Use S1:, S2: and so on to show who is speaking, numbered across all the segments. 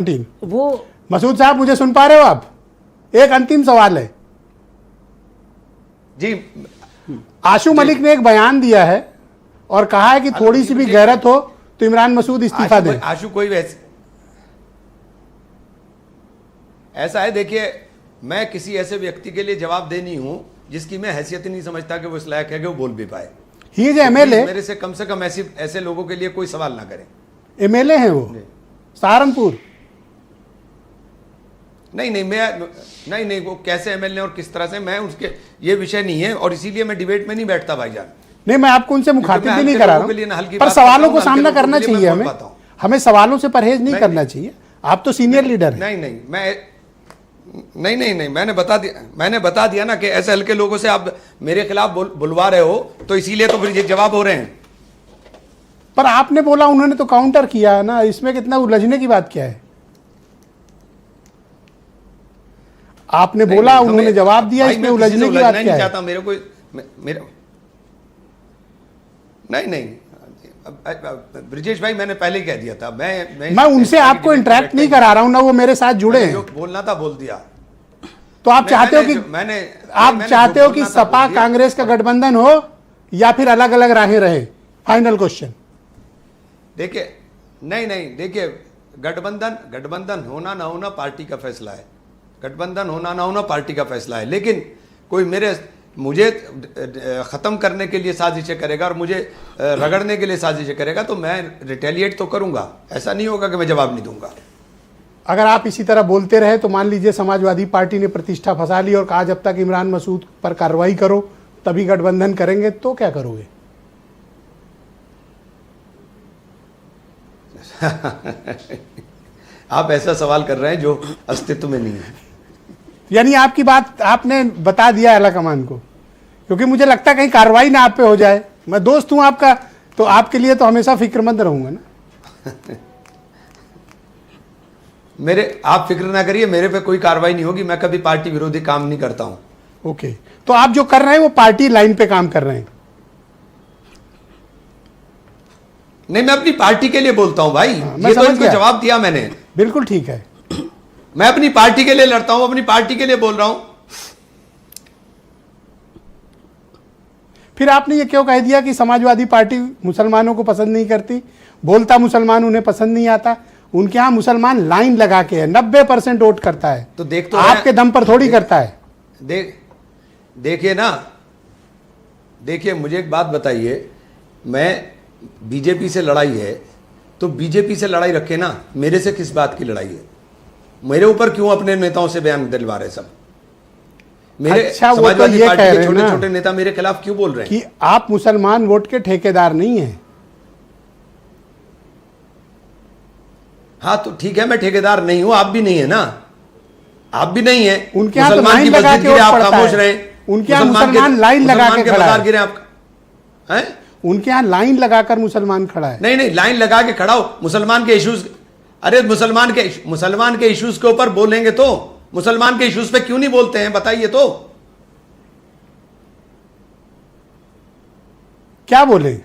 S1: वो
S2: मसूद साहब, मुझे सुन पा रहे हो आप? एक अंतिम सवाल है
S3: जी।
S2: आशु मलिक ने एक बयान दिया है और कहा है कि थोड़ी सी भी गैरत हो तो इमरान मसूद इस्तीफा दें।
S3: आशु कोई वैसे ऐसा है, देखिए मैं किसी ऐसे व्यक्ति के लिए जवाब देनी हूं जिसकी मैं हैसियत ही नहीं समझता कि वो इस लायक है कि वो बोल भी पाए।
S2: He is MLA.
S3: मेरे से कम ऐसे लोगों के लिए कोई सवाल ना करें।
S2: एमएलए हैं वो, सहारनपुर।
S3: नहीं, वो कैसे एमएलए और किस तरह से, मैं उसके ये विषय नहीं है और इसीलिए मैं डिबेट में नहीं बैठता भाईजान।
S2: नहीं, मैं आपको उनसे मुखातिब भी नहीं करा रहा हूं, पर सवालों को सामना करना चाहिए। हमें सवालों से परहेज नहीं करना चाहिए। आप तो सीनियर लीडर हैं।
S3: नहीं, मैंने बता दिया ना कि ऐसे हल्के लोगों से आप मेरे खिलाफ बुलवा रहे हो, तो इसीलिए तो फिर ये जवाब हो रहे हैं।
S2: पर आपने बोला, उन्होंने तो काउंटर किया है ना, इसमें कितना उलझने की बात क्या है? आपने बोला, उन्होंने जवाब दिया, इसमें उलझने की बात क्या है?
S3: चाहता मेरे को नहीं, ब्रिजेश भाई, मैंने पहले ही कह दिया था, मैं
S2: उनसे आपको इंटरेक्ट नहीं करा रहा हूं ना, वो मेरे साथ जुड़े हैं।
S3: जो बोलना था बोल दिया।
S2: तो आप चाहते हो कि आप चाहते हो कि सपा कांग्रेस का गठबंधन हो या फिर अलग अलग राहें रहे? Final question.
S3: देखिए, नहीं, देखिए, गठबंधन होना ना होना पार्टी का फैसला है। गठबंधन होना ना होना पार्टी का फैसला है, लेकिन कोई मुझे ख़त्म करने के लिए साजिशें करेगा और मुझे रगड़ने के लिए साजिशें करेगा तो मैं रिटेलिएट तो करूंगा। ऐसा नहीं होगा कि मैं जवाब नहीं दूंगा।
S2: अगर आप इसी तरह बोलते रहे तो मान लीजिए समाजवादी पार्टी ने प्रतिष्ठा फंसा ली और कहा जब तक इमरान मसूद पर कार्रवाई करो तभी गठबंधन करेंगे, तो क्या करोगे?
S3: आप ऐसा सवाल कर रहे हैं जो अस्तित्व में नहीं है।
S2: यानी आपकी बात आपने बता दिया आला कमान को, क्योंकि मुझे लगता है कहीं कार्रवाई ना आप पे हो जाए। मैं दोस्त हूं आपका, तो आपके लिए तो हमेशा फिक्रमंद रहूंगा ना।
S3: आप फिक्र ना करिए, मेरे पे कोई कार्रवाई नहीं होगी। मैं कभी पार्टी विरोधी काम नहीं करता हूं।
S2: ओके, तो आप जो कर रहे हैं वो पार्टी लाइन पे काम कर रहे हैं?
S3: नहीं, मैं अपनी पार्टी के लिए बोलता हूं भाई। ये तो इनको जवाब दिया मैंने।
S2: बिल्कुल ठीक है।
S3: मैं अपनी पार्टी के लिए लड़ता हूं, अपनी पार्टी के लिए बोल रहा हूं।
S2: फिर आपने ये क्यों कह दिया कि समाजवादी पार्टी मुसलमानों को पसंद नहीं करती? बोलता मुसलमान उन्हें पसंद नहीं आता। उनके यहां मुसलमान लाइन लगा के है, 90% वोट करता है।
S3: तो देख, तो
S2: आपके दम पर थोड़ी करता है।
S3: देखिए ना, देखिए, मुझे एक बात बताइए, मैं बीजेपी से लड़ाई है तो बीजेपी से लड़ाई रखे ना, मेरे से किस बात की लड़ाई है? मेरे ऊपर क्यों अपने नेताओं से बयान दिलवा रहे सब? मेरे समाजवादी पार्टी के छोटे छोटे नेता मेरे खिलाफ क्यों बोल रहे हैं
S2: कि आप मुसलमान वोट के ठेकेदार नहीं हैं?
S3: हाँ, तो ठीक है, मैं ठेकेदार नहीं हूं, आप भी नहीं है ना, आप भी नहीं है।
S2: उनके यहाँ तो लाइन लगा के
S3: आप खामोश रहे।
S2: उनके यहाँ मुसलमान लाइन लगा के खड़ा है।
S3: गिरे आप हैं?
S2: उनके यहाँ लाइन लगाकर मुसलमान खड़ा है।
S3: नहीं, लाइन लगा के खड़ा हो। मुसलमान के इश्यूज, अरे मुसलमान के इश्यूज के ऊपर बोलेंगे तो, मुसलमान के इश्यूज पे क्यों नहीं बोलते हैं बताइए तो?
S2: क्या बोले?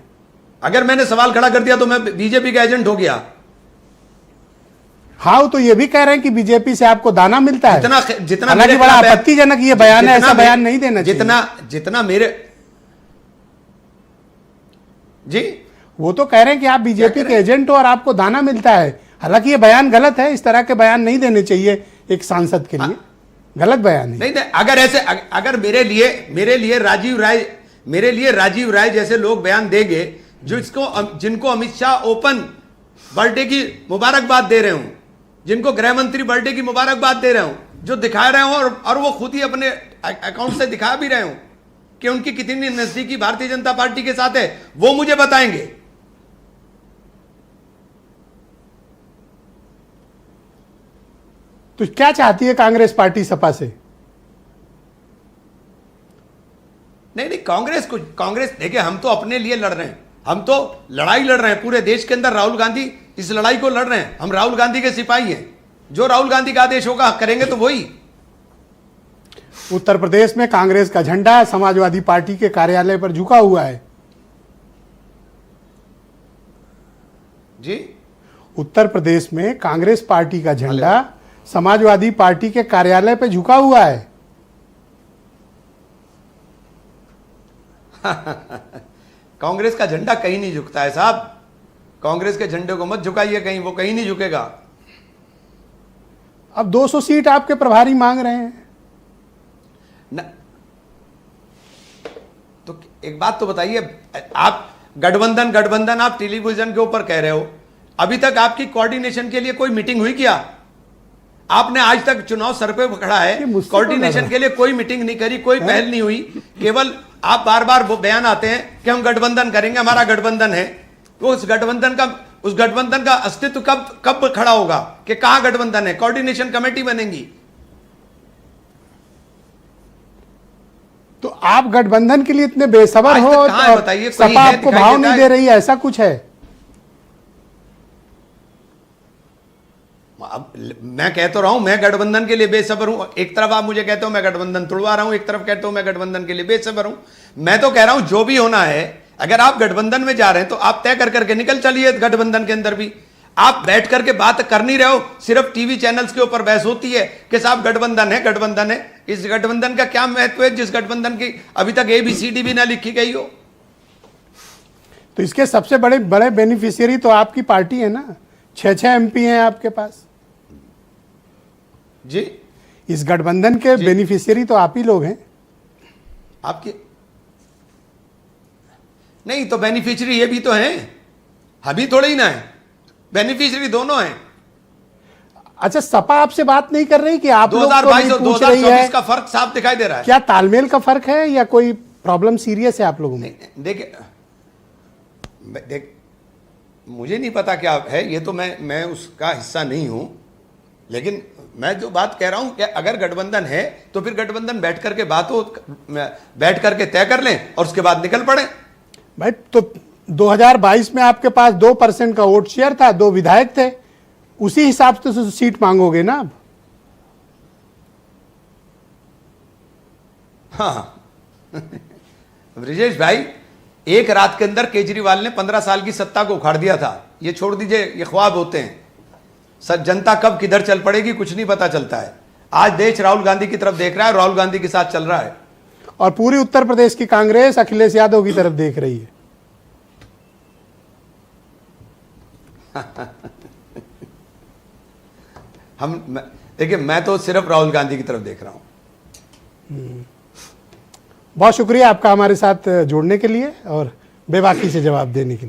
S3: अगर मैंने सवाल खड़ा कर दिया तो मैं बीजेपी का एजेंट हो गया।
S2: हाँ, तो ये भी कह रहे हैं कि बीजेपी से आपको दाना मिलता है।
S3: जितना
S2: हालांकि बड़ा आपत्तिजनक ये बयान है, ऐसा बयान नहीं देना चाहिए।
S3: जितना मेरे जी,
S2: वो तो कह रहे हैं कि आप बीजेपी के एजेंट हो और आपको दाना मिलता है। हालांकि ये बयान गलत है, इस तरह के बयान नहीं देने चाहिए एक सांसद के लिए। गलत बयान है।
S3: नहीं, अगर ऐसे, अगर मेरे लिए राजीव राय जैसे लोग बयान देंगे जिनको अमित शाह ओपन बर्थडे की मुबारकबाद दे रहे हूं, जिनको गृह मंत्री बर्थडे की मुबारकबाद दे रहे हूं, जो दिखा रहे हो और वो खुद ही अपने अकाउंट से दिखा भी रहे हो कि उनकी कितनी नजदीकी भारतीय जनता पार्टी के साथ है, वो मुझे बताएंगे।
S2: तो क्या चाहती है कांग्रेस पार्टी सपा से?
S3: नहीं, कांग्रेस देखिए, हम तो अपने लिए लड़ रहे हैं। हम तो लड़ाई लड़ रहे हैं पूरे देश के अंदर। राहुल गांधी इस लड़ाई को लड़ रहे हैं। हम राहुल गांधी के सिपाही हैं। जो राहुल गांधी का आदेश होगा करेंगे तो वही।
S2: उत्तर प्रदेश में कांग्रेस का झंडा समाजवादी पार्टी के कार्यालय पर झुका हुआ है
S3: जी।
S2: उत्तर प्रदेश में कांग्रेस पार्टी का झंडा समाजवादी पार्टी के कार्यालय पे झुका हुआ है।
S3: कांग्रेस का झंडा कहीं नहीं झुकता है साहब। कांग्रेस के झंडे को मत झुकाइए कहीं, वो कहीं नहीं झुकेगा।
S2: अब 200 सीट आपके प्रभारी मांग रहे हैं
S3: न, तो एक बात तो बताइए, आप गठबंधन आप टेलीविजन के ऊपर कह रहे हो, अभी तक आपकी कोऑर्डिनेशन के लिए कोई मीटिंग हुई क्या? आपने आज तक चुनाव सर पे खड़ा है, कोऑर्डिनेशन के लिए कोई मीटिंग नहीं करी, कोई पहल नहीं हुई। केवल आप बार बार बयान आते हैं कि हम गठबंधन करेंगे, हमारा गठबंधन है। तो उस गठबंधन का अस्तित्व कब खड़ा होगा कि कहां गठबंधन है? कोऑर्डिनेशन कमेटी बनेगी।
S2: तो आप गठबंधन के लिए इतने बेसब्र हो और
S3: बताइए,
S2: सपा आपको भाव नहीं दे रही है, ऐसा कुछ है?
S3: अब मैं कह तो रहा हूं मैं गठबंधन के लिए बेसब्र हूं। एक तरफ आप मुझे कहते हो मैं गठबंधन तोड़वा रहा हूं, एक तरफ कहते हो मैं गठबंधन के लिए बेसब्र हूं। मैं तो कह रहा हूं जो भी होना है, अगर आप गठबंधन में जा रहे हैं तो आप तय कर करके निकल चलिए गठबंधन के अंदर भी। आप बैठ करके बात कर नहीं रहे हो, सिर्फ टीवी चैनल्स के ऊपर बहस होती है कि साहब गठबंधन है। इस गठबंधन का क्या महत्व है जिस गठबंधन की अभी तक ABCD भी ना लिखी गई हो?
S2: तो इसके सबसे बड़े बेनिफिशियरी तो आपकी पार्टी है ना। 6 MP हैं आपके पास
S3: जी।
S2: इस गठबंधन के बेनिफिशियरी तो आप ही लोग हैं।
S3: आपके नहीं तो बेनिफिशियरी ये भी तो हैं, अभी थोड़े ही ना है, बेनिफिशियरी दोनों हैं।
S2: अच्छा, सपा आपसे बात नहीं कर रही कि आप लोग को
S3: 2022
S2: नहीं
S3: और
S2: पूछ रही है?
S3: 2024 का फर्क साफ दिखाई दे रहा है।
S2: क्या तालमेल का फर्क है या कोई प्रॉब्लम सीरियस है आप लोगों में?
S3: देख मुझे नहीं पता क्या है, ये तो मैं उसका हिस्सा नहीं हूं, लेकिन मैं जो बात कह रहा हूं कि अगर गठबंधन है तो फिर गठबंधन बैठ करके बैठ करके तय कर लें और उसके बाद निकल पड़े
S2: भाई। तो 2022 में आपके पास 2% का वोट शेयर था, 2 विधायक थे, उसी हिसाब से सीट मांगोगे ना अब?
S3: हाँ ब्रिजेश भाई, एक रात के अंदर केजरीवाल ने 15 साल की सत्ता को उखाड़ दिया था। ये छोड़ दीजिए, ये ख्वाब होते हैं। सब जनता कब किधर चल पड़ेगी कुछ नहीं पता चलता है। आज देश राहुल गांधी की तरफ देख रहा है, राहुल गांधी के साथ चल रहा है,
S2: और पूरी उत्तर प्रदेश की कांग्रेस अखिलेश यादव की तरफ देख रही है।
S3: देखिए, मैं तो सिर्फ राहुल गांधी की तरफ देख रहा हूं।
S2: बहुत शुक्रिया आपका हमारे साथ जुड़ने के लिए और बेबाकी से जवाब देने के लिए।